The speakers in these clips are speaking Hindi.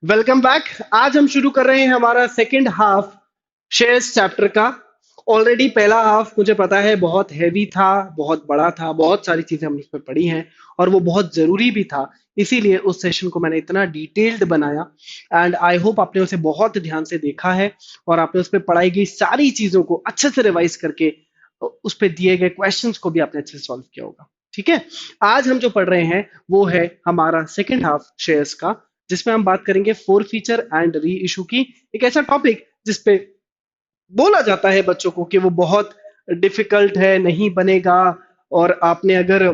Welcome back. आज हम शुरू कर रहे हैं हमारा सेकंड हाफ शेयर्स चैप्टर का। ऑलरेडी पहला हाफ मुझे पता है बहुत हैवी था, बहुत बड़ा था, बहुत सारी चीजें हमने उसमें पढ़ी हैं और वो बहुत जरूरी भी था। इसीलिए उस सेशन को मैंने इतना डिटेल्ड बनाया एंड आई होप आपने उसे बहुत ध्यान से देखा है और आपने उस पर पढ़ाई गई सारी चीजों को अच्छे से रिवाइज करके उस पर दिए गए क्वेश्चंस को भी आपने अच्छे से सॉल्व किया होगा। ठीक है, आज हम जो पढ़ रहे हैं वो है हमारा सेकंड हाफ शेयर्स का, जिसमें हम बात करेंगे four feature and re issue की। एक ऐसा टॉपिक जिसपे बोला जाता है बच्चों को कि वो बहुत डिफिकल्ट है, नहीं बनेगा, और आपने अगर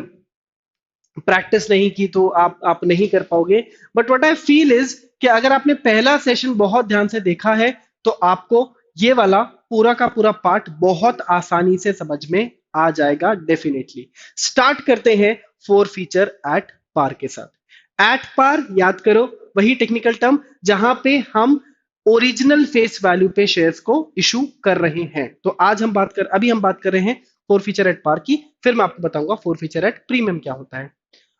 प्रैक्टिस नहीं की तो आप नहीं कर पाओगे। But what I feel is कि अगर आपने पहला सेशन बहुत ध्यान से देखा है तो आपको ये वाला पूरा का पूरा पार्ट बहुत आसानी से समझ में आ जाएगा डेफिनेटली। स्टार्ट करते हैं फोर फीचर एट पार के साथ। एट पार याद करो, वही टेक्निकल टर्म जहां पे हम ओरिजिनल फेस वैल्यू पे शेयर्स को इशू कर रहे हैं। तो आज अभी हम बात कर रहे हैं फोर फीचर एट पार की, फिर मैं आपको बताऊंगा फोर फीचर एट प्रीमियम क्या होता है।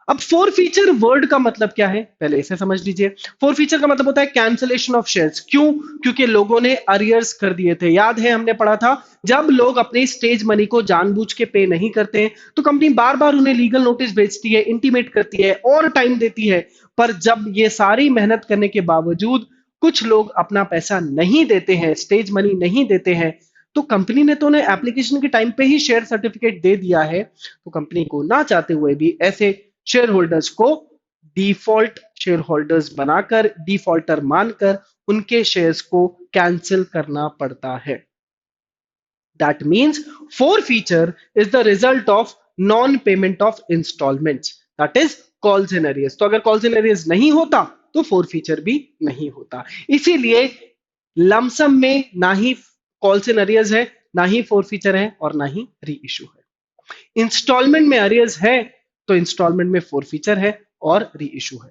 अब फोर फीचर वर्ड का मतलब क्या है पहले इसे समझ लीजिए। फोर फीचर का मतलब होता है कैंसलेशन ऑफ शेयर्स। क्यों? क्योंकि लोगों ने अरियर्स कर दिए थे। याद है हमने पढ़ा था, जब लोग अपने स्टेज मनी को जानबूझ के पे नहीं करते हैं तो कंपनी बार बार उन्हें लीगल नोटिस भेजती है, इंटीमेट करती है और टाइम देती है। पर जब ये सारी मेहनत करने के बावजूद कुछ लोग अपना पैसा नहीं देते हैं, स्टेज मनी नहीं देते हैं, तो कंपनी ने तो उन्हें एप्लीकेशन के टाइम पे ही शेयर सर्टिफिकेट दे दिया है। तो कंपनी को ना चाहते हुए भी ऐसे शेयर होल्डर्स को डिफॉल्ट शेयर होल्डर्स बनाकर, डिफॉल्टर मानकर उनके शेयर्स को कैंसिल करना पड़ता है। That means forfeiture is the result of non payment of instalments, that is calls in arrears. तो अगर कॉल्स इन एरियर्स नहीं होता तो फोर फीचर भी नहीं होता। इसीलिए लमसम में ना ही कॉल्स इन एरियर्स है, ना ही फोर फीचर है और ना ही री इशू है। इंस्टॉलमेंट में अरियर्स है तो इंस्टॉलमेंट में फोर फीचर है और री इशू है।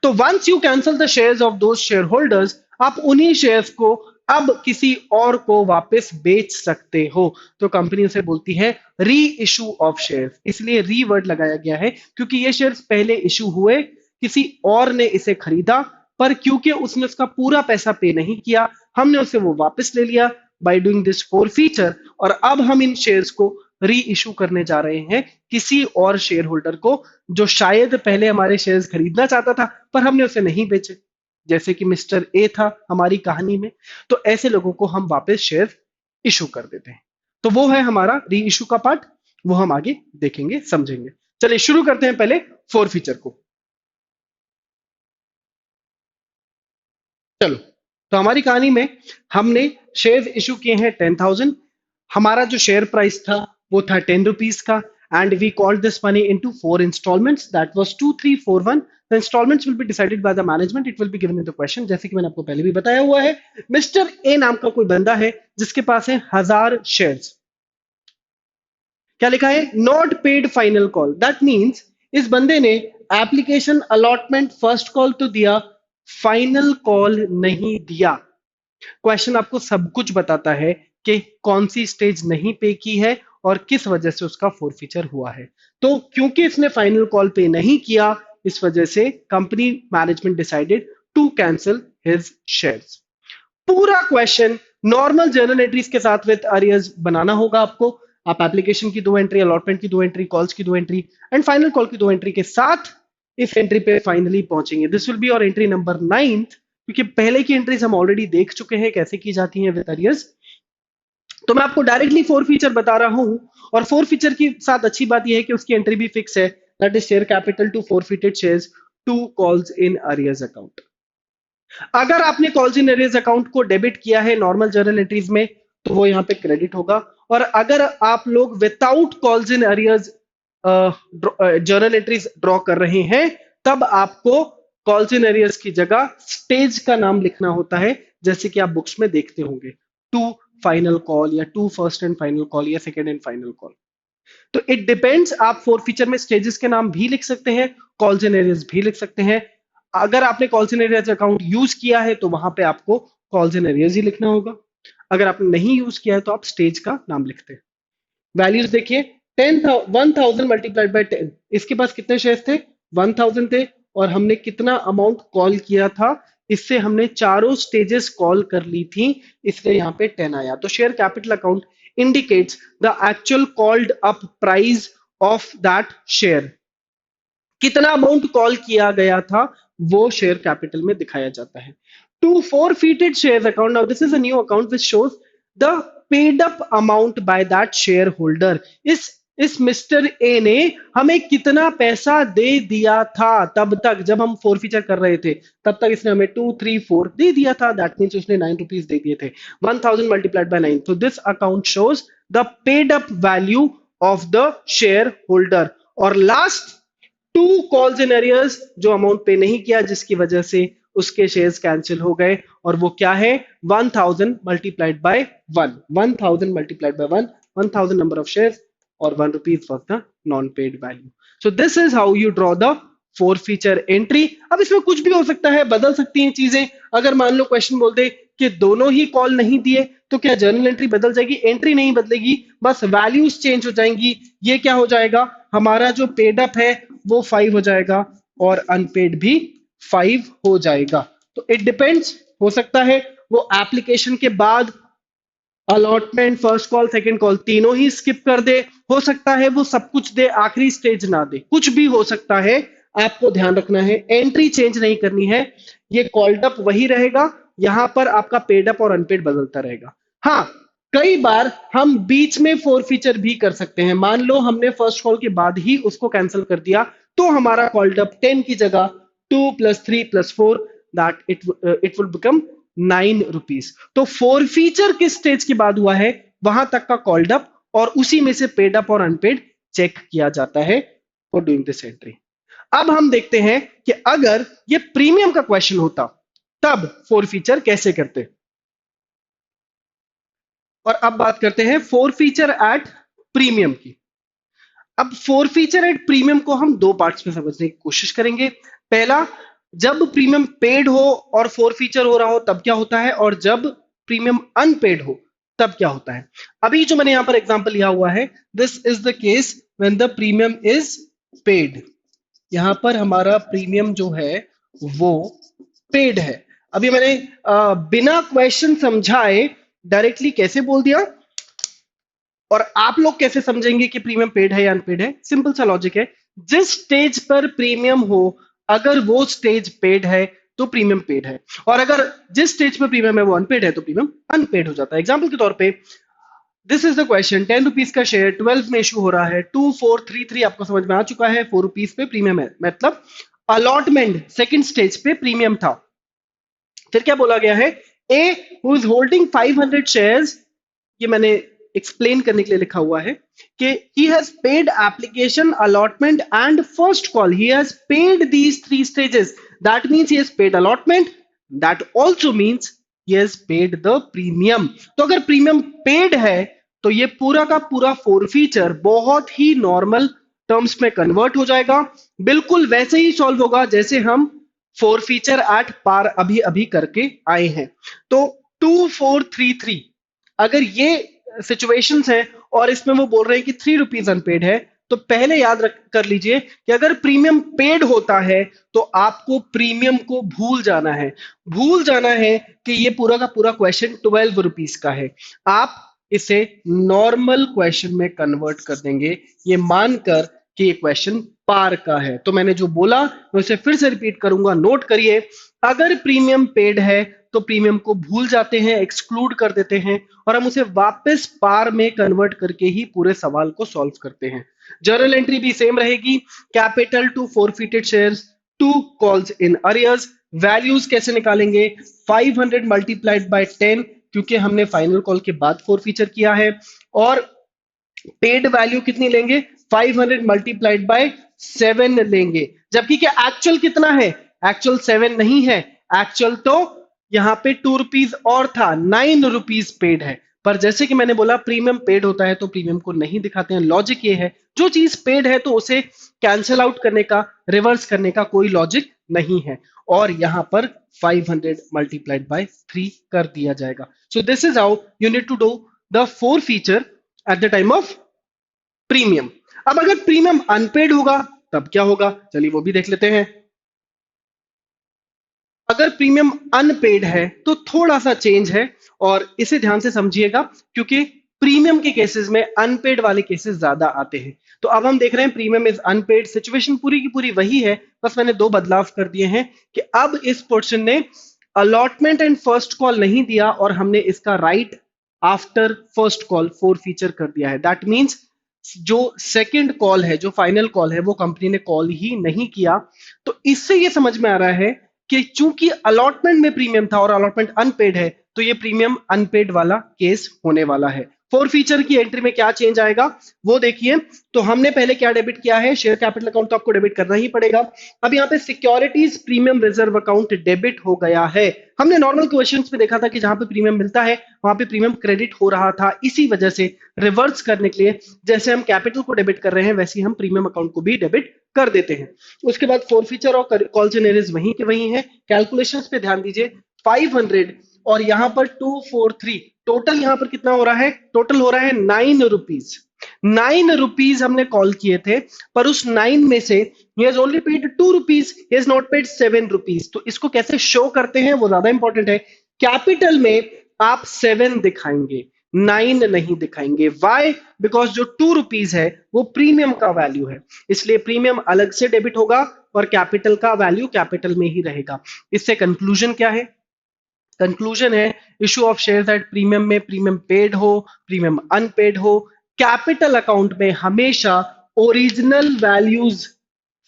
तो once you cancel the shares of those shareholders, आप उन्हीं शेयर्स को अब किसी और को वापस बेच सकते हो। तो कंपनी उसे बोलती है री इशू ऑफ शेयर्स। इसलिए री वर्ड लगाया गया है क्योंकि ये शेयर्स पहले इशू हुए, किसी और ने इसे खरीदा, पर क्योंकि उसने उसका पूरा पैसा पे नहीं किया, हमने उसे वो वापस ले लिया by doing this four feature. और अब हम इन शेयर्स को री इशू करने जा रहे हैं किसी और शेयर होल्डर को, जो शायद पहले हमारे शेयर्स खरीदना चाहता था पर हमने उसे नहीं बेचे, जैसे कि मिस्टर ए था हमारी कहानी में। तो ऐसे लोगों को हम वापस शेयर इशू कर देते हैं। तो वो है हमारा री इशू का पार्ट, वो हम आगे देखेंगे, समझेंगे। चलिए शुरू करते हैं पहले फोर फीचर को। चलो, तो हमारी कहानी में हमने शेयर इशू किए हैं 10,000। हमारा जो शेयर प्राइस था वो था 10 रुपीज का, and we called this money into four instalments, that was 2 3 4 1। The instalments will be decided by the management, it will be given in the question. जैसे कि मैंने आपको पहले भी बताया हुआ है, मिस्टर ए नाम का कोई बंदा है जिसके पास है 1000 शेयर्स। क्या लिखा है? Not paid final call. That means इस बंदे ने एप्लीकेशन अलॉटमेंट फर्स्ट कॉल तो दिया, फाइनल कॉल नहीं दिया। क्वेश्चन आपको सब कुछ बताता है कि कौन सी स्टेज नहीं पे की है और किस वजह से उसका फोर फीचर हुआ है। तो क्योंकि इसने फाइनल कॉल पे नहीं किया, इस वजह से company management decided to cancel his shares. पूरा क्वेश्चन नॉर्मल जर्नल एंट्रीज के साथ विद अरियर्स बनाना होगा आपको। आप एप्लीकेशन की दो एंट्री, अलॉटमेंट की दो एंट्री, कॉल्स की दो एंट्री एंड फाइनल कॉल की दो एंट्री के साथ इस एंट्री पे फाइनली पहुंचेंगे। दिस विल बी और एंट्री नंबर 9, क्योंकि पहले की एंट्रीज हम ऑलरेडी देख चुके हैं कैसे की जाती हैं विद अरियर्स। तो मैं आपको डायरेक्टली फोर फीचर बता रहा हूं, और फोर फीचर की साथ अच्छी बात यह है कि उसकी एंट्री भी फिक्स है, that is share capital to forfeited shares to calls in arrears account. अगर आपने कॉल्स इन एरियर्स अकाउंट को डेबिट किया है नॉर्मल जर्नल एंट्रीज में तो वो यहां पे क्रेडिट होगा, और अगर आप लोग without calls in arrears journal entries draw कर रहे हैं तब आपको कॉल्स इन एरियर्स की जगह स्टेज का नाम लिखना होता है, जैसे कि आप बुक्स में देखते होंगे, टू फाइनल कॉल या to first and final call या सेकेंड एंड फाइनल कॉल। तो इट डिपेंड्स, आप फोर फीचर में स्टेजेस के नाम भी लिख सकते हैं, कॉल्स इन एरियर्स भी लिख सकते हैं। अगर आपने calls in arrears account use किया है तो वहां पे आपको कॉल्स इन एरियर्स ही लिखना होगा। अगर आपने नहीं यूज किया है तो आप स्टेज का नाम लिखते हैं। वैल्यूज देखिए, 10,000 मल्टीप्लाइड बाय 10, इसके पास कितने शेयर्स थे? 1000 थे, और हमने कितना अमाउंट कॉल किया था? इससे हमने चारों स्टेजेस कॉल कर ली थी, इसलिए यहाँ पे 10 आया। तो share capital account indicates the actual called up price of that share. कितना अमाउंट कॉल किया गया था वो शेयर कैपिटल में दिखाया जाता है। To forfeited shares account, now this is a new account which shows the paid up amount by that shareholder। इस मिस्टर ए ने हमें कितना पैसा दे दिया था तब तक, जब हम forfeiture कर रहे थे तब तक इसने हमें 234 दे दिया था, दैट मीन्स उसने 9 रुपीज दे दिए थे। 1000 मल्टीप्लाइड बाय 9, तो this account shows the paid up value of the share holder. और last two calls in arrears, जो अमाउंट पे नहीं किया जिसकी वजह से उसके शेयर्स कैंसिल हो गए, और वो क्या है 1000 multiplied by 1, 1000 multiplied by 1, 1000 number of shares और 1 rupees was the non paid value. So this is how you draw the four feature entry. अब इसमें कुछ भी हो सकता है, बदल सकती हैं चीजें। अगर मान लो क्वेश्चन बोल दे कि दोनों ही कॉल नहीं दिए तो क्या जर्नल एंट्री बदल जाएगी? एंट्री नहीं बदलेगी, बस वैल्यूज चेंज हो जाएंगी। ये क्या हो जाएगा, हमारा जो पेड अप है वो 5 हो जाएगा और अनपेड भी 5 हो जाएगा। तो इट डिपेंड्स, हो सकता है वो एप्लीकेशन के बाद allotment, first call, second call तीनों ही स्किप कर दे, हो सकता है वो सब कुछ दे, आखिरी स्टेज ना दे, कुछ भी हो सकता है। आपको ध्यान रखना है एंट्री चेंज नहीं करनी है, ये कॉल्ड अप वही रहेगा, यहां पर आपका पेड अप और अनपेड बदलता रहेगा। हाँ, कई बार हम बीच में फोर फीचर भी कर सकते हैं। मान लो हमने फर्स्ट कॉल के बाद ही उसको कैंसिल कर दिया, तो हमारा कॉल्ड अप 10 की जगह 2 + 3 + 4, that it will become 9 rupees. तो फोर फीचर किस स्टेज के बाद हुआ है वहां तक का कॉल्ड अप, और उसी में से पेड अप और अनपेड चेक किया जाता है फॉर डूइंग दिस एंट्री। अब हम देखते हैं कि अगर ये प्रीमियम का क्वेश्चन होता तब फोर फीचर कैसे करते। और अब बात करते हैं फोर फीचर एट प्रीमियम की। अब फोर फीचर एट प्रीमियम को हम दो पार्ट्स में समझने की कोशिश करेंगे। पहला, जब प्रीमियम पेड हो और फोर फीचर हो रहा हो तब क्या होता है, और जब प्रीमियम अनपेड हो तब क्या होता है। अभी जो मैंने यहां पर एग्जांपल लिया हुआ है, this is the case when the premium is paid. यहां पर हमारा प्रीमियम जो है वो पेड है। अभी मैंने बिना क्वेश्चन समझाए डायरेक्टली कैसे बोल दिया, और आप लोग कैसे समझेंगे कि प्रीमियम पेड है या अनपेड है? सिंपल सा लॉजिक है, जिस स्टेज पर प्रीमियम हो अगर वो स्टेज पेड है तो प्रीमियम पेड है, और अगर जिस स्टेज पर प्रीमियम है वो अनपेड है तो प्रीमियम अनपेड हो जाता है। एग्जाम्पल के तौर पे, this is the question, 10 rupees का शेयर 12 में इशू हो रहा है, 2433 आपको समझ में आ चुका है, 4 रुपीज पे प्रीमियम है, मतलब अलॉटमेंट सेकंड स्टेज पे प्रीमियम था। फिर क्या बोला गया है, A who is holding 500 shares, ये मैंने एक्सप्लेन करने के लिए लिखा हुआ है कि he has paid application, allotment and first call, he has paid these three stages, that means he has paid allotment, that also means he has paid the premium। तो अगर प्रीमियम पेड है तो ये पूरा का पूरा फोर फीचर बहुत ही नॉर्मल टर्म्स में कन्वर्ट हो जाएगा, बिल्कुल वैसे ही सॉल्व होगा जैसे हम फोर फीचर एट पार अभी अभी करके आए हैं। तो 2433 अगर ये सिचुएशंस है और इसमें वो बोल रहे हैं कि 3 रुपीज अनपेड है, तो पहले याद रख कर लीजिए कि अगर प्रीमियम पेड होता है तो आपको प्रीमियम को भूल जाना है, भूल जाना है कि ये पूरा का पूरा क्वेश्चन 12 रुपीज का है। आप इसे नॉर्मल क्वेश्चन में कन्वर्ट कर देंगे ये मानकर कि ये क्वेश्चन पार का है। तो मैंने जो बोला मैं उसे फिर से रिपीट करूंगा, नोट करिए। अगर प्रीमियम पेड है तो प्रीमियम को भूल जाते हैं, एक्सक्लूड कर देते हैं, और हम उसे वापस पार में कन्वर्ट करके ही पूरे सवाल को सॉल्व करते हैं। जर्नल एंट्री भी सेम रहेगी, capital to forfeited shares, to calls in arrears. Values कैसे निकालेंगे, 500 मल्टीप्लाइड बाय 10, क्योंकि हमने फाइनल कॉल के बाद फोर फीचर किया है, और पेड वैल्यू कितनी लेंगे, 500 मल्टीप्लाइड बाय 7 लेंगे, जबकि क्या एक्चुअल कितना है, एक्चुअल 7 नहीं है, एक्चुअल तो यहां पे 2 रुपीज और था, 9 रुपीज पेड है। पर जैसे कि मैंने बोला प्रीमियम पेड होता है तो प्रीमियम को नहीं दिखाते हैं। लॉजिक ये है, जो चीज पेड है तो उसे कैंसिल आउट करने का, रिवर्स करने का कोई लॉजिक नहीं है, और यहां पर 500 मल्टीप्लाइड बाय 3 कर दिया जाएगा। So this is how you need to do the forfeiture at the time of premium. अब अगर प्रीमियम अनपेड होगा तब क्या होगा, चलिए वो भी देख लेते हैं। अगर प्रीमियम अनपेड है तो थोड़ा सा चेंज है, और इसे ध्यान से समझिएगा, क्योंकि प्रीमियम के केसेस में अनपेड वाले केसेस ज्यादा आते हैं। तो अब हम देख रहे हैं प्रीमियम इज अनपेड, सिचुएशन पूरी की पूरी वही है, बस मैंने दो बदलाव कर दिए हैं कि अब इस पर्सन ने अलॉटमेंट एंड फर्स्ट कॉल नहीं दिया और हमने इसका right after first call four feature कर दिया है। दैट मीन्स जो सेकंड कॉल है, जो फाइनल कॉल है, वो कंपनी ने कॉल ही नहीं किया। तो इससे ये समझ में आ रहा है कि चूंकि अलॉटमेंट में प्रीमियम था और अलॉटमेंट अनपेड है, तो ये प्रीमियम अनपेड वाला केस होने वाला है। फोर फीचर की एंट्री में क्या चेंज आएगा वो देखिए। तो हमने पहले क्या डेबिट किया है, शेयर कैपिटल अकाउंट तो आपको डेबिट करना ही पड़ेगा। अब यहाँ पे securities premium reserve account debit हो गया है। हमने नॉर्मल क्वेश्चंस में देखा था कि जहां पे प्रीमियम मिलता है वहां पे प्रीमियम क्रेडिट हो रहा था, इसी वजह से रिवर्स करने के लिए जैसे हम कैपिटल को डेबिट कर रहे हैं वैसे ही हम प्रीमियम अकाउंट को भी डेबिट कर देते हैं। उसके बाद फोर फीचर और कॉल जेनरीज वहीं के वहीं है। कैलकुलेशंस पे ध्यान दीजिए, 500 और यहां पर 243, टोटल यहां पर कितना हो रहा है, टोटल हो रहा है 9 रुपीज। 9 रुपीज हमने कॉल किए थे, पर उस 9 में से he has only paid 2 rupees, he has not paid 7 rupees. तो इसको कैसे शो करते हैं वो ज्यादा इंपॉर्टेंट है। कैपिटल में आप 7 दिखाएंगे, 9 नहीं दिखाएंगे। वाई? बिकॉज जो 2 रुपीज है वो प्रीमियम का वैल्यू है, इसलिए प्रीमियम अलग से डेबिट होगा और कैपिटल का वैल्यू कैपिटल में ही रहेगा। इससे कंक्लूजन क्या है? कंक्लूजन है issue of shares at premium में प्रीमियम पेड हो, प्रीमियम अनपेड हो, कैपिटल अकाउंट में हमेशा ओरिजिनल वैल्यूज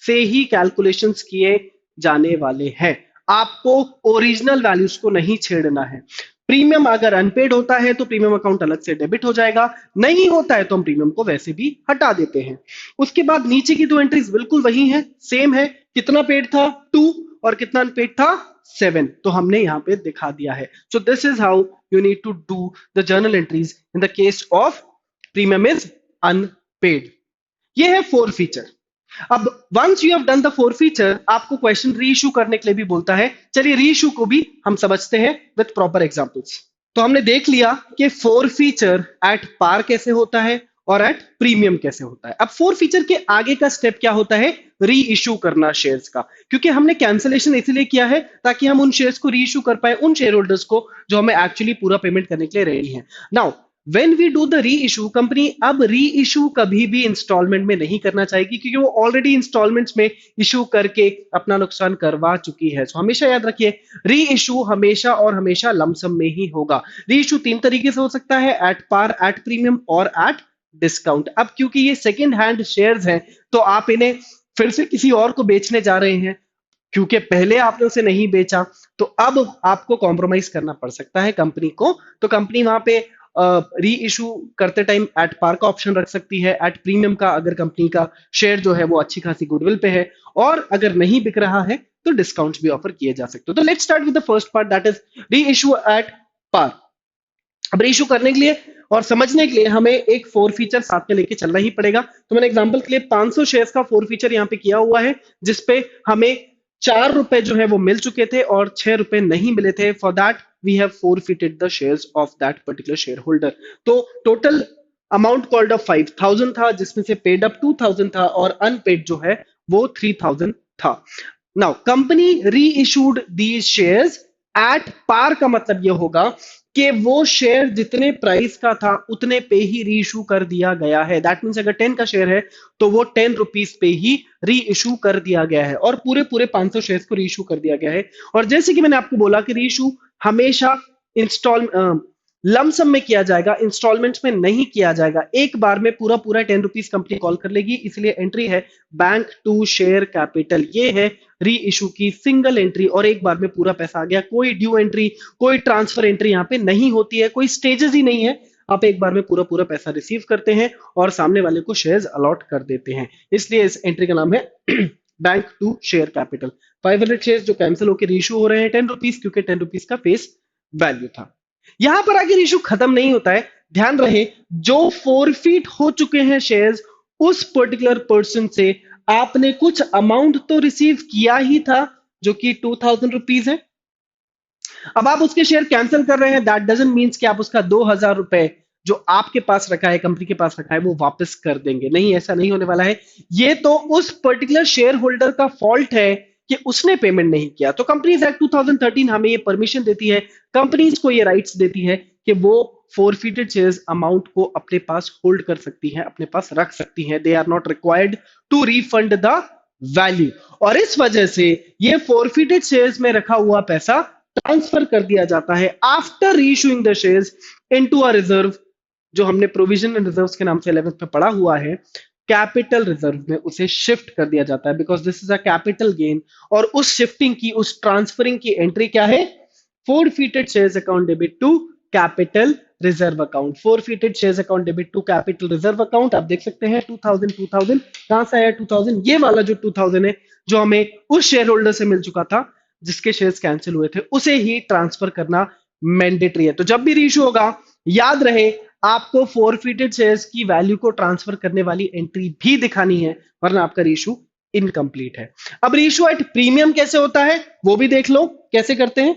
से ही कैलकुलेशंस किए जाने वाले हैं। आपको ओरिजिनल वैल्यूज को नहीं छेड़ना है। प्रीमियम अगर अनपेड होता है तो प्रीमियम अकाउंट अलग से डेबिट हो जाएगा, नहीं होता है तो हम प्रीमियम को वैसे भी हटा देते हैं। उसके बाद नीचे की दो एंट्रीज बिल्कुल वही है, सेम है। कितना पेड था 2 और कितना अनपेड था 7, तो हमने यहां पे दिखा दिया है। So this is how you need to do the journal entries in the case of premium is unpaid. ये है फोर फीचर। अब once you have done the forfeiture, आपको क्वेश्चन री इशू करने के लिए भी बोलता है। चलिए री इशू को भी हम समझते हैं विद प्रॉपर एग्जांपल्स। तो हमने देख लिया कि फोर फीचर एट पार कैसे होता है और एट प्रीमियम कैसे होता है। अब फोर फीचर के आगे का स्टेप क्या होता है? री इशू करना शेयर्स का, क्योंकि हमने कैंसिलेशन इसलिए किया है ताकि हम उन शेयर्स को री इशू कर पाए उन शेयर होल्डर्स को जो हमें एक्चुअली पूरा पेमेंट करने के लिए रेडी हैं। Now when we do the reissue, company अब री इशू कभी भी इंस्टॉलमेंट में नहीं करना चाहेगी, क्योंकि वो ऑलरेडी इंस्टॉलमेंट्स में इशू करके अपना नुकसान करवा चुकी है। सो हमेशा याद रखिए, री इशू हमेशा और हमेशा लमसम में ही होगा। री इशू 3 तरीके से हो सकता है, एट पार, एट प्रीमियम और एट डिस्काउंट। अब क्योंकि ये सेकेंड हैंड शेयर्स हैं तो आप इन्हें फिर से किसी और को बेचने जा रहे हैं, क्योंकि पहले आपने उसे नहीं बेचा, तो अब आपको कॉम्प्रोमाइज करना पड़ सकता है कंपनी को। तो कंपनी वहां पे री इशू करते टाइम एट पार का ऑप्शन रख सकती है, एट प्रीमियम का अगर कंपनी का शेयर जो है वो अच्छी खासी गुडविल पे है, और अगर नहीं बिक रहा है तो डिस्काउंट्स भी ऑफर किए जा सकते हैं। तो let's start with the first part, that is reissue at par. अब री इशू करने के लिए और समझने के लिए हमें एक फोर फीचर साथ में लेके चलना ही पड़ेगा। तो मैंने एग्जांपल के लिए 500 शेयर्स का फोर फीचर यहाँ पे किया हुआ है, जिसपे हमें 4 रुपए जो है वो मिल चुके थे और 6 रुपए नहीं मिले थे। For that we have forfeited the shares of that particular shareholder। तो टोटल अमाउंट कॉल्ड अप 5000 था, जिसमें से पेड अप 2000 था और अनपेड जो है वो 3000 था। Now company reissued these shares at par का मतलब ये होगा कि वो शेयर जितने प्राइस का था उतने पे ही री इशू कर दिया गया है। दैट मीन्स अगर 10 का शेयर है तो वो 10 रुपीज पे ही री इशू कर दिया गया है और पूरे पूरे 500 शेयर्स को री इशू कर दिया गया है। और जैसे कि मैंने आपको बोला कि री इशू हमेशा इंस्टॉल लमसम में किया जाएगा, इंस्टॉलमेंट्स में नहीं किया जाएगा। एक बार में पूरा पूरा 10 रुपीज कंपनी कॉल कर लेगी, इसलिए एंट्री है बैंक टू शेयर कैपिटल। ये है री इशू की सिंगल एंट्री और एक बार में पूरा पैसा आ गया। कोई ड्यू एंट्री, कोई ट्रांसफर एंट्री यहाँ पे नहीं होती है, कोई स्टेजेस ही नहीं है। आप एक बार में पूरा पूरा पैसा रिसीव करते हैं और सामने वाले को शेयर्स अलॉट कर देते हैं, इसलिए इस एंट्री का नाम है bank to share capital. 500 shares जो कैंसिल होकर रीइशू हो रहे हैं 10 रुपीज, क्योंकि 10 रुपीज का फेस वैल्यू था। यहां पर आगे इशू खत्म नहीं होता है, ध्यान रहे, जो फोरफीट हो चुके हैं शेयर्स, उस पर्टिकुलर पर्सन से आपने कुछ अमाउंट तो रिसीव किया ही था जो कि 2000 रुपीज है। अब आप उसके शेयर कैंसिल कर रहे हैं, दैट डजंट मीन्स कि आप उसका 2000 रुपए जो आपके पास रखा है, कंपनी के पास रखा है, वो वापस कर देंगे। नहीं, ऐसा नहीं होने वाला है। ये तो उस पर्टिकुलर शेयर होल्डर का फॉल्ट है कि उसने पेमेंट नहीं किया। तो कंपनीज एक्ट 2013 हमें ये परमिशन देती है, कंपनीज को ये राइट्स देती है कि वो फोरफिटेड शेयर्स अमाउंट को अपने पास होल्ड कर सकती हैं, अपने पास रख सकती हैं। They are not required to refund the value. और इस वजह से ये फोरफिटेड शेयर्स में रखा हुआ पैसा ट्रांसफर कर दिया जाता है after reissuing the shares into a reserve, जो हमने प्रोविजनल रिजर्व्स के नाम से 11th में पढ़ा हुआ है, कैपिटल रिजर्व में उसे शिफ्ट कर दिया जाता है, because this is a capital gain. और उस शिफ्टिंग की, उस ट्रांसफरिंग की एंट्री क्या है? forfeited shares account debit to capital reserve account। forfeited shares account debit to capital reserve account आप देख सकते हैं 2000 कहां से आया 2000? ये वाला जो 2000 है, जो हमें उस शेयर होल्डर से मिल चुका था जिसके शेयर्स कैंसिल हुए थे, उसे ही ट्रांसफर करना मैंडेटरी है। तो जब भी रीइश्यू होगा, याद रहे आपको फोरफिटेड शेयर्स की वैल्यू को ट्रांसफर करने वाली एंट्री भी दिखानी है, वरना आपका रीइश्यू इनकम्प्लीट है। अब रीइश्यू एट प्रीमियम कैसे होता है वो भी देख लो, कैसे करते हैं।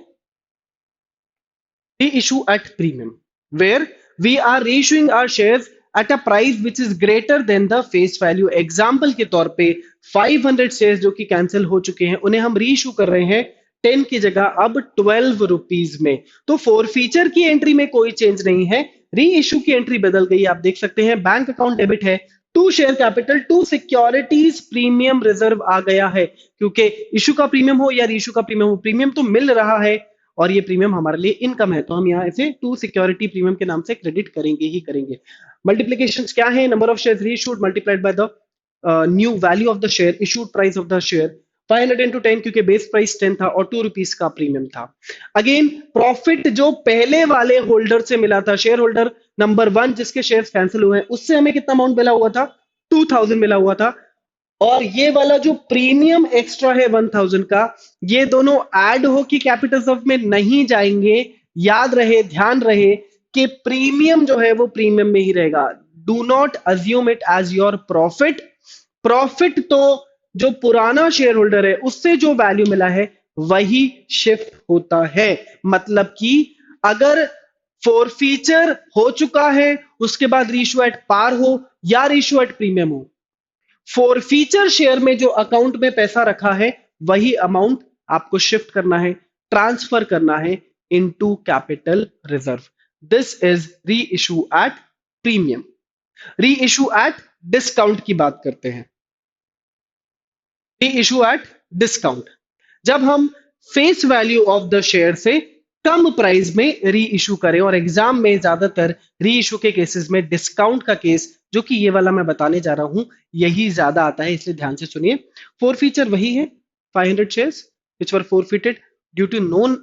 reissue at premium, where we are reissuing our shares at a price which is greater than the face value। Example के तौर पे 500 शेयर्स जो कि कैंसिल हो चुके हैं, उन्हें हम रीइश्यू कर रहे हैं 10 की जगह अब 12 रुपीज में। तो फोर फीचर की एंट्री में कोई चेंज नहीं है, रीइश्यू की एंट्री बदल गई। आप देख सकते हैं बैंक अकाउंट डेबिट है to share capital to securities premium reserve आ गया है, क्योंकि इशू का प्रीमियम हो या रीइश्यू का प्रीमियम हो, प्रीमियम तो मिल रहा है और ये प्रीमियम हमारे लिए इनकम है, तो हम यहाँ इसे टू सिक्योरिटी प्रीमियम के नाम से क्रेडिट करेंगे ही करेंगे। मल्टीप्लीकेशन क्या है? Number of shares reissued multiplied by the new value of the share, issued price of the share. 500 into 10, क्योंकि बेस प्राइस 10 था और 2 रुपीज का प्रीमियम था। अगेन प्रॉफिट जो पहले वाले होल्डर से मिला था, शेयर होल्डर नंबर 1 जिसके शेयर्स कैंसिल हुए हैं, उससे हमें कितना अमाउंट मिला हुआ था? 2000 मिला हुआ था। और ये वाला जो प्रीमियम एक्स्ट्रा है 1000 का, ये दोनों ऐड हो कि कैपिटल रिजर्व में नहीं जाएंगे। याद रहे, ध्यान रहे कि प्रीमियम जो है वो प्रीमियम में ही रहेगा। Do not assume it as your profit. Profit तो जो पुराना शेयर होल्डर है उससे जो वैल्यू मिला है वही शिफ्ट होता है। मतलब कि अगर फोरफीचर हो चुका है, उसके बाद रीइश्यू एट पार हो या रीइश्यू एट प्रीमियम हो, फोरफीचर शेयर में जो अकाउंट में पैसा रखा है वही अमाउंट आपको शिफ्ट करना है, ट्रांसफर करना है into capital reserve. This is reissue at premium. री इशू एट डिस्काउंट की बात करते हैं। री इशू एट डिस्काउंट, जब हम face value of the share से कम प्राइस में री इशू करें, और एग्जाम में ज्यादातर री इशू के केसेस में डिस्काउंट का केस, जो कि ये वाला मैं बताने जा रहा हूं, यही ज्यादा आता है, इसलिए ध्यान से सुनिए। फोर फीचर वही है, 500 shares which were forfeited due to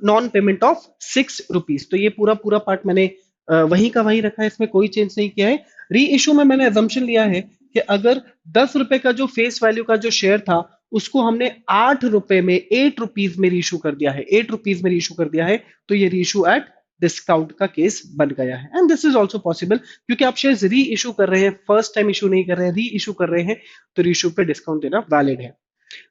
non payment of 6 rupees. तो ये पूरा पूरा पार्ट मैंने वहीं का वहीं रखा है, इसमें कोई चेंज नहीं किया है। री इशू में मैंने अजम्पशन लिया है कि अगर 10 रुपए का जो फेस वैल्यू का जो शेयर था उसको हमने 8 रुपए में 8 रुपीज में रीइशू कर दिया है, 8 रुपीज में रीइशू कर दिया है, तो ये रीइशू एट डिस्काउंट का केस बन गया है। And this is also possible, क्योंकि आप शेयर्स री इशू कर रहे हैं, फर्स्ट टाइम इशू नहीं कर रहे हैं, री इशू कर रहे हैं, तो रीइशू पे डिस्काउंट देना वैलिड है।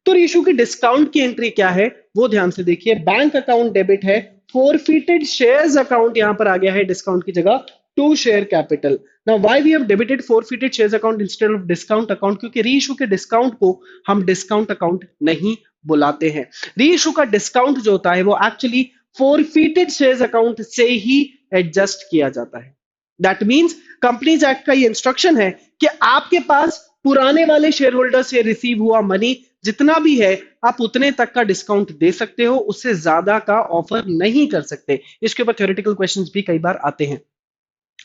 तो रीइशू की डिस्काउंट की एंट्री क्या है वो ध्यान से देखिए। बैंक अकाउंट डेबिट है, फोरफिटेड शेयर्स अकाउंट यहां पर आ गया है डिस्काउंट की जगह, to share capital. Now why we have debited forfeited shares account instead of discount account? क्योंकि रीइशू के डिस्काउंट को हम डिस्काउंट अकाउंट नहीं बुलाते हैं। रीइशू का डिस्काउंट जो होता है वो एक्चुअली फोरफिटेड शेयर्स अकाउंट से ही एडजस्ट किया जाता है। दैट मींस कंपनीज एक्ट का ये इंस्ट्रक्शन है कि आपके पास पुराने वाले शेयर होल्डर से रिसीव हुआ मनी जितना भी है आप उतने तक का डिस्काउंट दे सकते हो, उससे ज्यादा का ऑफर नहीं कर सकते। इसके ऊपर थ्योरेटिकल क्वेश्चंस भी कई बार आते हैं।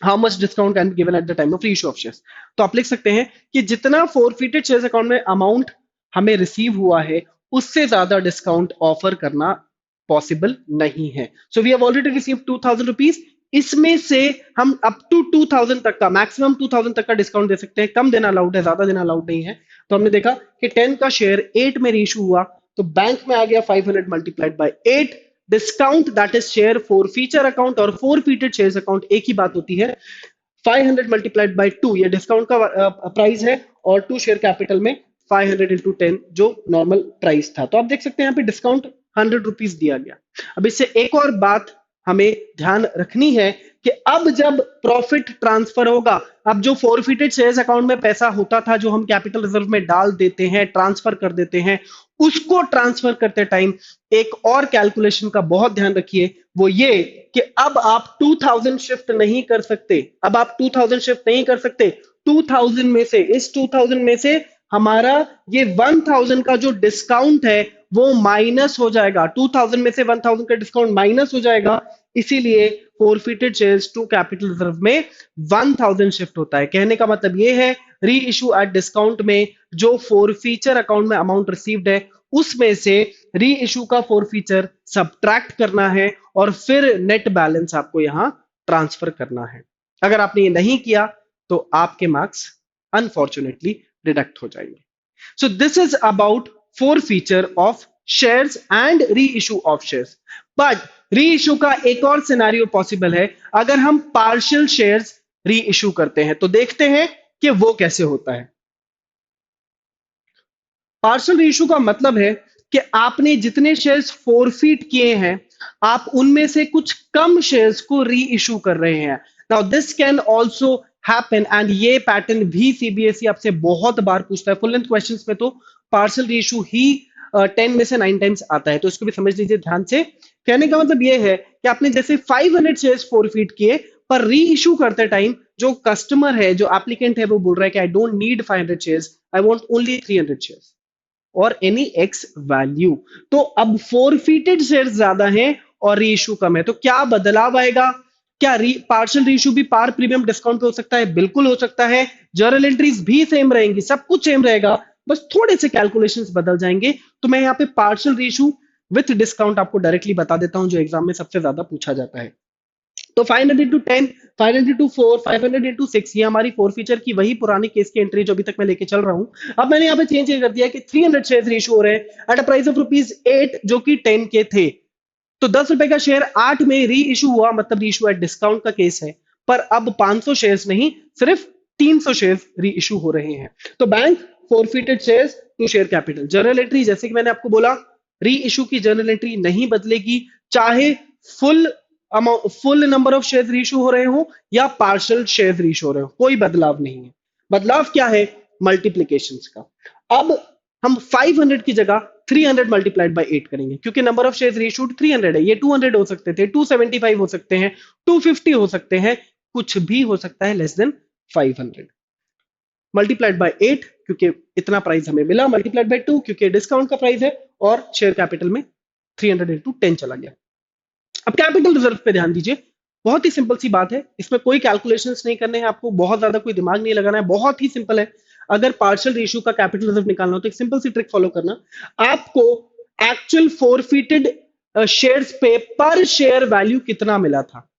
How much discount can be given at the time of reissue of shares? तो आप लिख सकते हैं कि जितना फोरफिटेड शेयर्स अकाउंट में अमाउंट हमें रिसीव हुआ है उससे ज्यादा डिस्काउंट ऑफर करना पॉसिबल नहीं है। So we have already receive 2000 rupees, इसमें से हम अप टू 2000 तक का, मैक्सिमम 2000 तक का डिस्काउंट दे सकते हैं। कम देना अलाउड है, ज्यादा देना अलाउड नहीं है। तो हमने देखा कि 10 का शेयर 8 में रीइश्यू हुआ, तो बैंक में आ गया 500 multiplied bye 8। Discount that is share forfeiture account और फोरफिटेड शेयर्स अकाउंट एक ही बात होती है। 500 मल्टीप्लाइड बाय 2 ये डिस्काउंट का प्राइस है, और 2 शेयर कैपिटल में 500 इंटू 10 जो नॉर्मल प्राइस था। तो आप देख सकते हैं यहाँ पे डिस्काउंट 100 रुपीज दिया गया। अब इससे एक और बात हमें ध्यान रखनी है कि अब जब प्रॉफिट ट्रांसफर होगा, अब जो फोरफिटेड शेयर्स अकाउंट में पैसा होता था जो हम कैपिटल रिजर्व में डाल देते हैं, ट्रांसफर कर देते हैं, उसको ट्रांसफर करते टाइम एक और कैलकुलेशन का बहुत ध्यान रखिए, वो ये कि अब आप 2000 शिफ्ट नहीं कर सकते। अब आप 2000 शिफ्ट नहीं कर सकते। 2000 में से, इस 2000 में से हमारा ये 1000 का जो डिस्काउंट है वो माइनस हो जाएगा। 2000 में से 1000 का डिस्काउंट माइनस हो जाएगा, इसीलिए forfeited shares to capital reserve में 1000 शिफ्ट होता है। कहने का मतलब ये है री इशू एट डिस्काउंट में जो फोरफीचर अकाउंट में अमाउंट रिसीव्ड है उसमें से री इशू का फोरफीचर सब्ट्रैक्ट करना है और फिर नेट बैलेंस आपको यहां ट्रांसफर करना है। अगर आपने ये नहीं किया तो आपके मार्क्स अनफॉर्चुनेटली डिडक्ट हो जाएंगे। सो this is about forfeiture of shares and re issue of shares. But री इशू का एक और सिनेरियो पॉसिबल है, अगर हम पार्शियल शेयर्स री इशू करते हैं तो देखते हैं कि वो कैसे होता है। पार्शियल री इशू का मतलब है कि आपने जितने शेयर्स फोरफीट किए हैं आप उनमें से कुछ कम शेयर्स को री इशू कर रहे हैं। Now this can also happen, and ये पैटर्न भी सीबीएसई आपसे बहुत बार पूछता है। फुल लेंथ क्वेश्चंस में तो पार्शियल री इशू ही 10 में से 9 टाइम्स आता है, तो इसको भी समझ लीजिए ध्यान से। कहने का मतलब ये है कि आपने जैसे 500 शेयर्स फोरफीट किए, पर री इशू करते टाइम जो कस्टमर है, जो एप्लीकेंट है, वो बोल रहा है कि I don't need 500 shares, I want only 300 shares और एनी एक्स वैल्यू। तो अब फोरफिटेड शेयर्स ज्यादा हैं और रीइश्यू कम है, तो क्या बदलाव आएगा? क्या पार्शियल रीइश्यू भी पार प्रीमियम डिस्काउंट पे हो सकता है? बिल्कुल हो सकता है। जर्नल एंट्रीज भी सेम रहेंगी, सब कुछ सेम रहेगा, बस थोड़े से कैलकुलेशंस बदल जाएंगे। तो मैं यहाँ पे पार्शियल रीइश्यू विथ डिस्काउंट आपको डायरेक्टली बता देता हूं, जो एग्जाम में सबसे ज्यादा पूछा जाता है। तो 500 इंटू 10, 500 इंटू 4, 500 इंटू 6, ये हमारी फोर फीचर की वही पुरानी केस की एंट्री जो अभी तक मैं लेके चल रहा हूं। अब मैंने यहाँ पे चेंज कर दिया कि 300 शेयर रेशियो हो रहे हैं एट अ प्राइस ऑफ ₹8 जो कि 10 के थे। तो 10 रुपए का शेयर 8 में री इशू हुआ, मतलब री इशू एट डिस्काउंट का केस है। पर अब 500 शेयर्स नहीं, सिर्फ 300 शेयर्स री इशू हो रहे हैं। तो bank forfeited shares to share capital. Journal entry जैसे कि मैंने आपको बोला, री इशू की जर्नल एंट्री नहीं बदलेगी, चाहे full full number of shares reissue हो रहे हो या पार्शियल शेयर्स रीइश्यू हो रहे हो, कोई बदलाव नहीं है। बदलाव क्या है? मल्टीप्लीकेशन का। अब हम 500 की जगह 300 मल्टीप्लाइड बाय 8 करेंगे, क्योंकि नंबर ऑफ शेयर्स रीइश्यूड 300 है। ये 200 हो सकते थे, 275 हो सकते हैं, 250 हो सकते हैं, कुछ भी हो सकता है लेस देन 500। मल्टीप्लाइड बाय 8 क्योंकि इतना प्राइस हमें मिला, मल्टीप्लाइड बाय 2 क्योंकि डिस्काउंट का प्राइस है, और शेयर कैपिटल में 300 इंटू 10 चला गया। अब कैपिटल रिजर्व पे ध्यान दीजिए, बहुत ही सिंपल सी बात है, इसमें कोई कैलकुलेशंस नहीं करने हैं आपको, बहुत ज्यादा कोई दिमाग नहीं लगाना है, बहुत ही सिंपल है। अगर पार्शियल रेशियो का कैपिटल रिजर्व निकालना हो तो एक सिंपल सी ट्रिक फॉलो करना। आपको एक्चुअल फोरफिटेड शेयर्स पे पर शेयर वैल्यू कितना मिला था,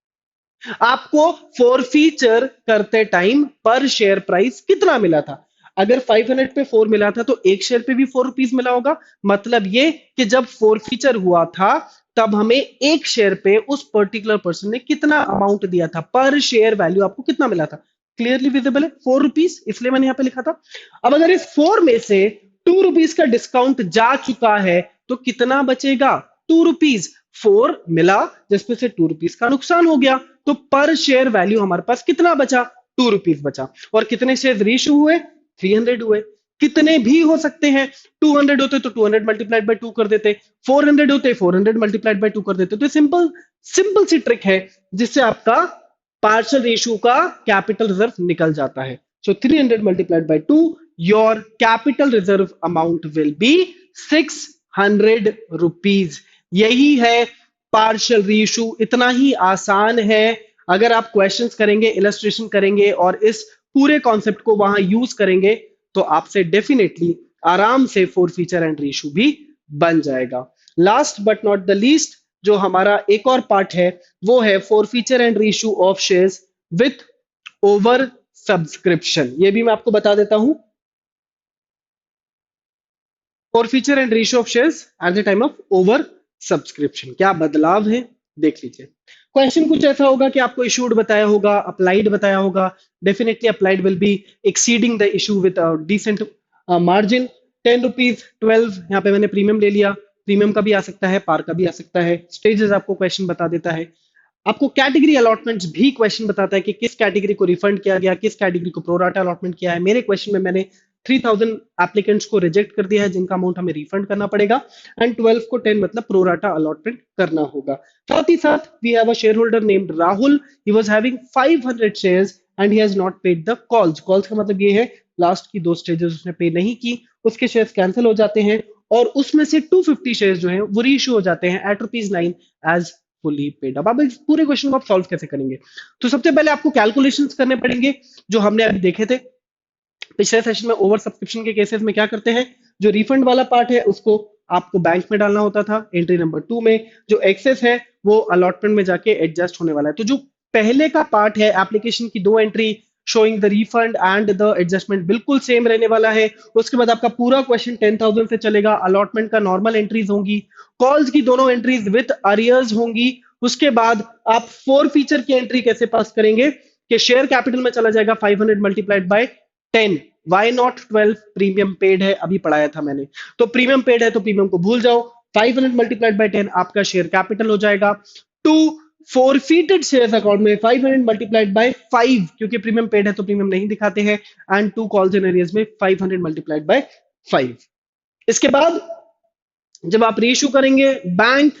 आपको फोरफीचर करते टाइम पर शेयर प्राइस कितना मिला था। अगर 500 पे 4 मिला था तो एक शेयर पे भी ₹4 मिला होगा। मतलब ये कि जब फोरफीचर हुआ था तब हमें एक शेयर पे उस पर्टिकुलर पर्सन ने कितना अमाउंट दिया था, पर शेयर वैल्यू आपको कितना मिला था। क्लियरली विजिबल है ₹4, इसलिए मैंने यहां पे लिखा था। अब अगर इस 4 में से ₹2 का डिस्काउंट जा चुका है तो कितना बचेगा? ₹2। 4 मिला जिसमें से ₹2 का नुकसान हो गया, तो पर शेयर वैल्यू हमारे पास कितना बचा? ₹2 बचा। और कितने शेयर रीइश्यू हुए? 300 हुए। कितने भी हो सकते हैं, 200 होते तो 200 मल्टीप्लाइड बाय 2 कर देते, 400 होते 400 मल्टीप्लाइड बाय 2 कर देते। तो सिंपल सिंपल सी ट्रिक है जिससे आपका पार्शियल रेशियो का कैपिटल रिजर्व निकल जाता है। सो 300 multiplied by 2, your capital reserve amount will be ₹600। यही है पार्शियल रीइश्यू, इतना ही आसान है। अगर आप क्वेश्चंस करेंगे, इलस्ट्रेशन करेंगे और इस पूरे कॉन्सेप्ट को वहां यूज करेंगे तो आपसे डेफिनेटली आराम से फोर फीचर एंड रीइश्यू भी बन जाएगा। Last but not the least जो हमारा एक और पार्ट है वो है four feature and reissue of shares with over subscription. ये भी मैं आपको बता देता हूं। For feature and ratio of shares at the time of over subscription क्या बदलाव है, देख लीजिए। क्वेश्चन कुछ ऐसा होगा कि आपको इशूड बताया होगा, अप्लाइड बताया होगा। Definitely applied will be exceeding the issue with decent margin. ₹10, 12, यहाँ पे मैंने प्रीमियम ले लिया, प्रीमियम का भी आ सकता है, पार का भी आ सकता है। स्टेजेस आपको क्वेश्चन बता देता है। आपको कैटेगरी अलॉटमेंट्स भी क्वेश्चन बताता है कि किस कैटेगरी को रिफंड किया गया, किस कैटेगरी को प्रोराटा अलॉटमेंट किया है। मेरे क्वेश्चन में मैंने 3000 एप्लीकेंट्स को रिजेक्ट कर दिया है जिनका अमाउंट हमें रिफंड करना पड़ेगा, एंड 12 को 10 मतलब प्रोराटा अलॉटमेंट करना होगा। साथ ही साथ we have a shareholder named Rahul, he was having 500 shares and he has not paid the calls. Calls का मतलब ये है लास्ट की 2 स्टेजेस उसने पे नहीं की, उसके शेयर्स कैंसिल हो जाते हैं और उसमें से 250 शेयर्स जो हैं वो रीइश्यू हो जाते हैं एट ₹9 एज फुली पेड। अब आप इस पूरे क्वेश्चन को आप सॉल्व कैसे करेंगे? तो सबसे पहले आपको कैलकुलेशंस करने पड़ेंगे जो हमने अभी देखे थे पिछले सेशन में। ओवर सब्सक्रिप्शन के केसेस में क्या करते हैं, जो रिफंड वाला पार्ट है उसको आपको बैंक में डालना होता था एंट्री नंबर 2 में, जो एक्सेस है वो अलॉटमेंट में जाके एडजस्ट होने वाला है। तो जो पहले का पार्ट है एप्लीकेशन की 2 entry showing the refund and the adjustment बिल्कुल सेम रहने वाला है। उसके बाद आपका पूरा क्वेश्चन 10,000 से चलेगा, अलॉटमेंट का नॉर्मल एंट्रीज होंगी, कॉल्स की दोनों एंट्रीज विद अरियर्स होंगी। उसके बाद आप 4 फीचर की एंट्री कैसे पास करेंगे कि शेयर कैपिटल में चला जाएगा 500 multiplied by 10, why not 12, premium paid है, अभी पढ़ाया था मैंने। तो प्रीमियम पेड है तो प्रीमियम को भूल जाओ, 500 मल्टीप्लाइड बाय 10 आपका शेयर कैपिटल हो जाएगा। टू फोरफीटेड शेयर्स अकाउंट में 500 मल्टीप्लाइड बाय 5, क्योंकि प्रीमियम पेड है तो प्रीमियम नहीं दिखाते हैं, एंड 2 कॉल्स इन एरियर्स में 500 मल्टीप्लाइड बाय 5। इसके बाद जब आप रीइश्यू करेंगे bank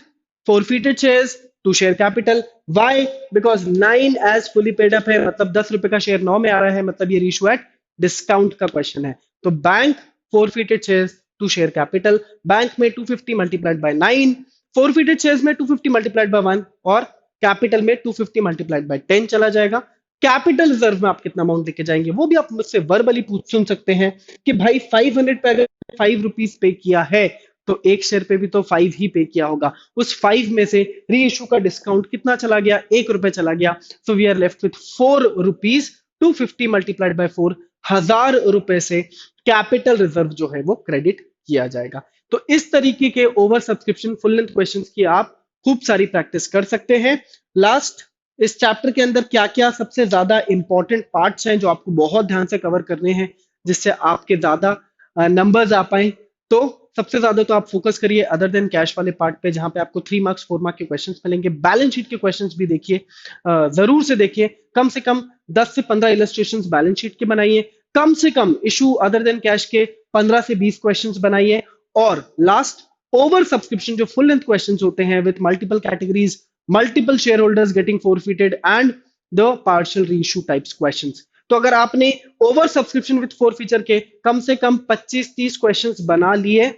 forfeited shares to share capital, why because 9 as fully paid up है, मतलब 10 रुपए का शेयर 9 में आ रहा है, मतलब ये रीइश्यू एट डिस्काउंट का क्वेश्चन है। तो bank forfeited shares to share capital, bank में 250 मल्टीप्लाइड बाय 9, फोरफीटेड शेयर्स में 250 मल्टीप्लाइड बाय 1 और कैपिटल में 250 मल्टीप्लाइड बाय 10 चला जाएगा। कैपिटल रिजर्व में आप कितना अमाउंट लेके जाएंगे वो भी आप मुझसे वर्बली पूछ सुन सकते हैं कि भाई 500 पे अगर 5 रुपीज पे किया है तो एक शेयर पे भी तो 5 ही पे किया होगा, उस 5 में से री इशू का डिस्काउंट कितना चला गया, 1 रुपए चला गया। So we are left with 4 rupees, 250 multiplied by 4, 1000 रुपए से कैपिटल रिजर्व जो है वो क्रेडिट किया जाएगा। तो इस तरीके के over subscription full length questions की आप खूब सारी प्रैक्टिस कर सकते हैं। लास्ट, इस चैप्टर के अंदर क्या क्या सबसे ज्यादा इंपॉर्टेंट पार्ट्स हैं जो आपको बहुत ध्यान से कवर करने हैं जिससे आपके ज्यादा नंबर्स आ पाए। तो सबसे ज्यादा तो आप फोकस करिए अदर देन कैश वाले पार्ट पे, जहां पे आपको 3 मार्क्स 4 मार्क के क्वेश्चंस मिलेंगे। बैलेंस शीट के क्वेश्चंस भी देखिए, जरूर से देखिए, कम से कम 10 से 15 इलस्ट्रेशंस बैलेंस शीट के बनाइए, कम से कम इशू अदर देन कैश के 15 से 20 क्वेश्चंस बनाइए। और लास्ट, ओवर सब्सक्रिप्शन जो फुल लेंथ क्वेश्चंस होते हैं with multiple categories, multiple share holders getting forfeited and the partial reissue types questions. तो अगर आपने ओवर सब्सक्रिप्शन विद 4 फीचर के कम से कम 25-30 क्वेश्चंस बना लिए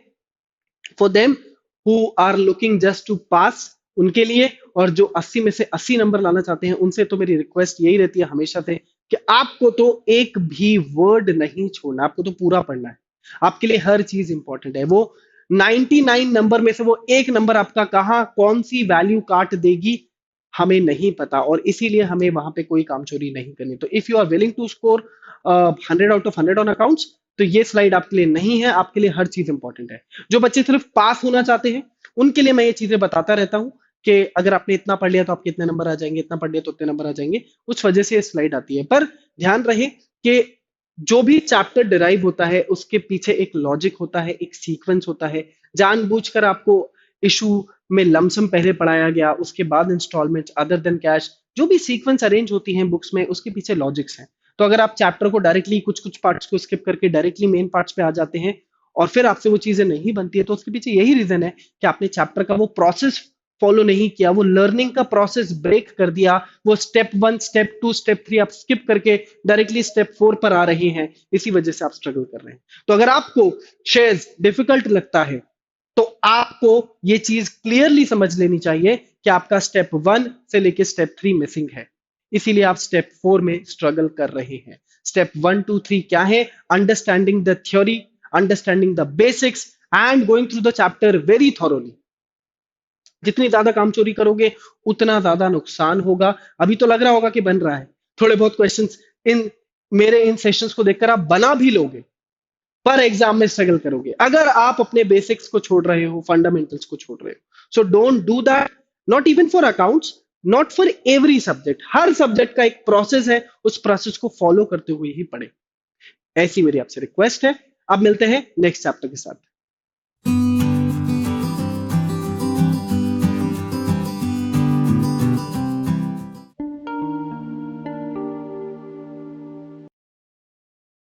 for them who are looking just to pass, उनके लिए, और जो 80 में से 80 नंबर लाना चाहते हैं उनसे तो मेरी रिक्वेस्ट यही रहती है हमेशा से कि आपको तो एक भी वर्ड नहीं छोड़ना, आपको तो पूरा पढ़ना है। आपके लिए हर चीज इंपॉर्टेंट है। वो 99 नंबर में से वो एक नंबर आपका कहां कौन सी वैल्यू काट देगी हमें नहीं पता, और इसीलिए हमें वहां पे कोई कामचोरी नहीं करनी। तो if you are willing to score 100 out of 100 on accounts, तो ये स्लाइड आपके लिए नहीं है, आपके लिए हर चीज इंपॉर्टेंट है। जो बच्चे सिर्फ पास होना चाहते हैं उनके लिए मैं ये चीजें बताता रहता हूं कि अगर आपने इतना पढ़ लिया तो आपके इतने नंबर आ जाएंगे, इतना पढ़ लिया तो इतने नंबर आ जाएंगे, उस वजह से ये स्लाइड आती है। पर ध्यान रहे कि जो भी चैप्टर डिराइव होता है उसके पीछे एक लॉजिक होता है, एक सीक्वेंस होता है। जानबूझकर आपको इशू में लमसम पहले पढ़ाया गया, उसके बाद इंस्टॉलमेंट, अदर देन कैश, जो भी सीक्वेंस अरेंज होती हैं बुक्स में उसके पीछे लॉजिक्स हैं। तो अगर आप चैप्टर को डायरेक्टली कुछ कुछ पार्ट्स को स्किप करके डायरेक्टली मेन पार्ट्स पे आ जाते हैं और फिर आपसे वो चीजें नहीं बनती है, तो उसके पीछे यही रीजन है कि आपने चैप्टर का वो प्रोसेस फॉलो नहीं किया, वो लर्निंग का प्रोसेस ब्रेक कर दिया, वो स्टेप 1 स्टेप 2 स्टेप 3 आप स्किप करके डायरेक्टली स्टेप 4 पर आ रहे हैं, इसी वजह से आप स्ट्रगल कर रहे हैं। तो अगर आपको शेयर्स डिफिकल्ट लगता है तो आपको ये चीज क्लियरली समझ लेनी चाहिए कि आपका स्टेप 1 से लेके स्टेप 3 मिसिंग है, इसीलिए आप स्टेप 4 में स्ट्रगल कर रहे हैं। स्टेप 1 2 3 क्या है? Understanding the theory, understanding the basics and going through the chapter very thoroughly. जितनी ज्यादा काम चोरी करोगे उतना ज्यादा नुकसान होगा। अभी तो लग रहा होगा कि बन रहा है, थोड़े बहुत क्वेश्चंस इन मेरे इन सेशंस को देखकर आप बना भी लोगे, पर एग्जाम में स्ट्रगल करोगे अगर आप अपने बेसिक्स को छोड़ रहे हो, फंडामेंटल्स को छोड़ रहे हो। So don't do that, not even for accounts, not for every subject. Her subject का एक प्रोसेस है, उस प्रोसेस को फॉलो करते हुए ही पढ़े, ऐसी मेरी आपसे रिक्वेस्ट है। अब मिलते हैं नेक्स्ट चैप्टर के साथ।